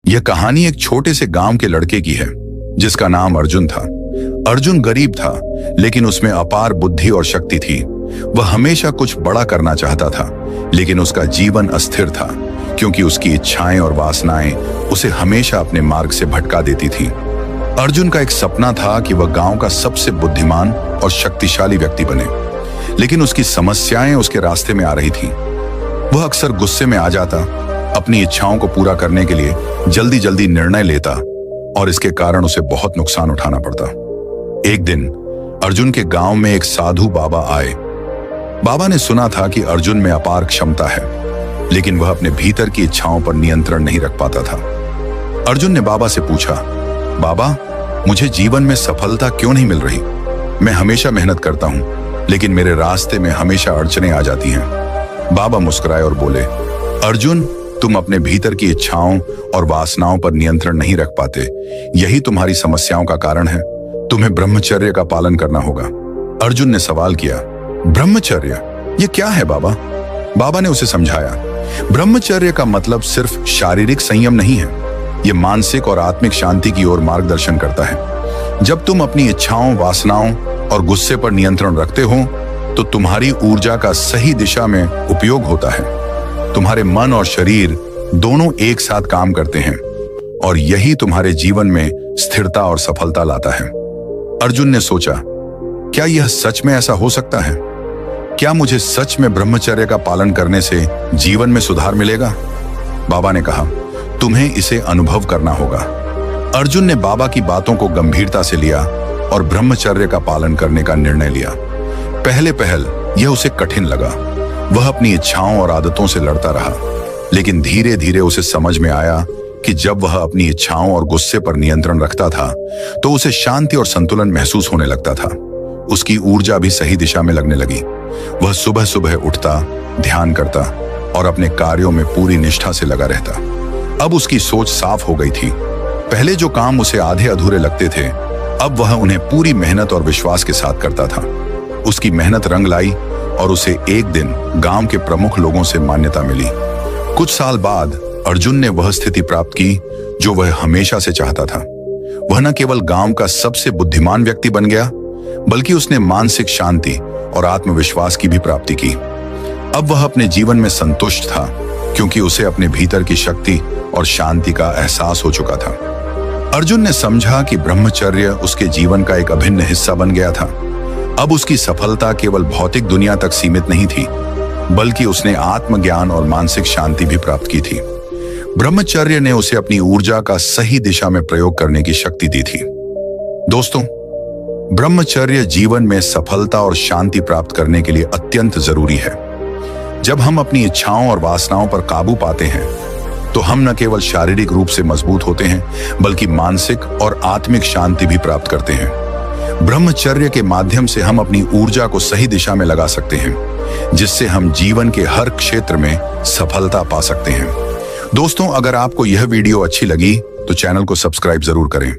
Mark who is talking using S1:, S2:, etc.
S1: यह कहानी एक छोटे से गांव के लड़के की है जिसका नाम अर्जुन था। अर्जुन गरीब था, लेकिन उसमें अपार बुद्धि और शक्ति थी। वह हमेशा कुछ बड़ा करना चाहता था, लेकिन उसका जीवन अस्थिर था क्योंकि उसकी इच्छाएं और वासनाएं उसे हमेशा अपने मार्ग से भटका देती थी। अर्जुन का एक सपना था कि वह गांव का सबसे बुद्धिमान और शक्तिशाली व्यक्ति बने, लेकिन उसकी समस्याएं उसके रास्ते में आ रही थी। वह अक्सर गुस्से में आ जाता, अपनी इच्छाओं को पूरा करने के लिए जल्दी जल्दी निर्णय लेता और इसके कारण उसे बहुत नुकसान उठाना पड़ता। एक दिन अर्जुन के गांव में एक साधु बाबा आए। बाबा ने सुना था कि अर्जुन में अपार क्षमता है, लेकिन वह अपने भीतर की इच्छाओं पर नियंत्रण नहीं रख पाता था। अर्जुन ने बाबा से पूछा, बाबा, मुझे जीवन में सफलता क्यों नहीं मिल रही? मैं हमेशा मेहनत करता हूं, लेकिन मेरे रास्ते में हमेशा अड़चनें आ जाती हैं। बाबा मुस्कुराए और बोले, अर्जुन, तुम अपने भीतर की इच्छाओं और वासनाओं पर नियंत्रण नहीं रख पाते। यही तुम्हारी समस्याओं का कारण है। तुम्हें ब्रह्मचर्य का पालन करना होगा। अर्जुन ने सवाल किया, ब्रह्मचर्य ये क्या है बाबा? बाबा ने उसे समझाया, ब्रह्मचर्य का मतलब सिर्फ शारीरिक संयम नहीं है, यह मानसिक और आत्मिक शांति की ओर मार्गदर्शन करता है। जब तुम अपनी इच्छाओं, वासनाओं और गुस्से पर नियंत्रण रखते हो तो तुम्हारी ऊर्जा का सही दिशा में उपयोग होता है। तुम्हारे मन और शरीर दोनों एक साथ काम करते हैं और यही तुम्हारे जीवन में स्थिरता और सफलता लाता है। अर्जुन ने सोचा, क्या यह सच में ऐसा हो सकता है? क्या मुझे सच में ब्रह्मचर्य का पालन करने से जीवन में सुधार मिलेगा? बाबा ने कहा, तुम्हें इसे अनुभव करना होगा। अर्जुन ने बाबा की बातों को गंभीरता से लिया और ब्रह्मचर्य का पालन करने का निर्णय लिया। पहले पहल यह उसे कठिन लगा। वह अपनी इच्छाओं और आदतों से लड़ता रहा, लेकिन धीरे धीरे उसे समझ में आया कि जब वह अपनी इच्छाओं और गुस्से पर नियंत्रण रखता था तो उसे शांति और संतुलन महसूस होने लगता था। उसकी ऊर्जा भी सही दिशा में लगने लगी। वह सुबह सुबह उठता, ध्यान करता और अपने कार्यों में पूरी निष्ठा से लगा रहता। अब उसकी सोच साफ हो गई थी। पहले जो काम उसे आधे अधूरे लगते थे, अब वह उन्हें पूरी मेहनत और विश्वास के साथ करता था। उसकी मेहनत रंग लाई और उसे एक दिन गांव के प्रमुख लोगों से मान्यता मिली। कुछ साल बाद अर्जुन ने वह स्थिति प्राप्त की जो वह हमेशा से चाहता था। वह न केवल गांव का सबसे बुद्धिमान व्यक्ति बन गया, बल्कि उसने मानसिक शांति और आत्मविश्वास की भी प्राप्ति की। अब वह अपने जीवन में संतुष्ट था क्योंकि उसे अपने भीतर की शक्ति और शांति का एहसास हो चुका था। अर्जुन ने समझा कि ब्रह्मचर्य उसके जीवन का एक अभिन्न हिस्सा बन गया था। अब उसकी सफलता केवल भौतिक दुनिया तक सीमित नहीं थी, बल्कि उसने आत्मज्ञान और मानसिक शांति भी प्राप्त की थी। ब्रह्मचर्य ने उसे अपनी ऊर्जा का सही दिशा में प्रयोग करने की शक्ति दी थी। दोस्तों, ब्रह्मचर्य जीवन में सफलता और शांति प्राप्त करने के लिए अत्यंत जरूरी है। जब हम अपनी इच्छाओं और वासनाओं पर काबू पाते हैं तो हम न केवल शारीरिक रूप से मजबूत होते हैं, बल्कि मानसिक और आत्मिक शांति भी प्राप्त करते हैं। ब्रह्मचर्य के माध्यम से हम अपनी ऊर्जा को सही दिशा में लगा सकते हैं, जिससे हम जीवन के हर क्षेत्र में सफलता पा सकते हैं। दोस्तों, अगर आपको यह वीडियो अच्छी लगी तो चैनल को सब्सक्राइब जरूर करें।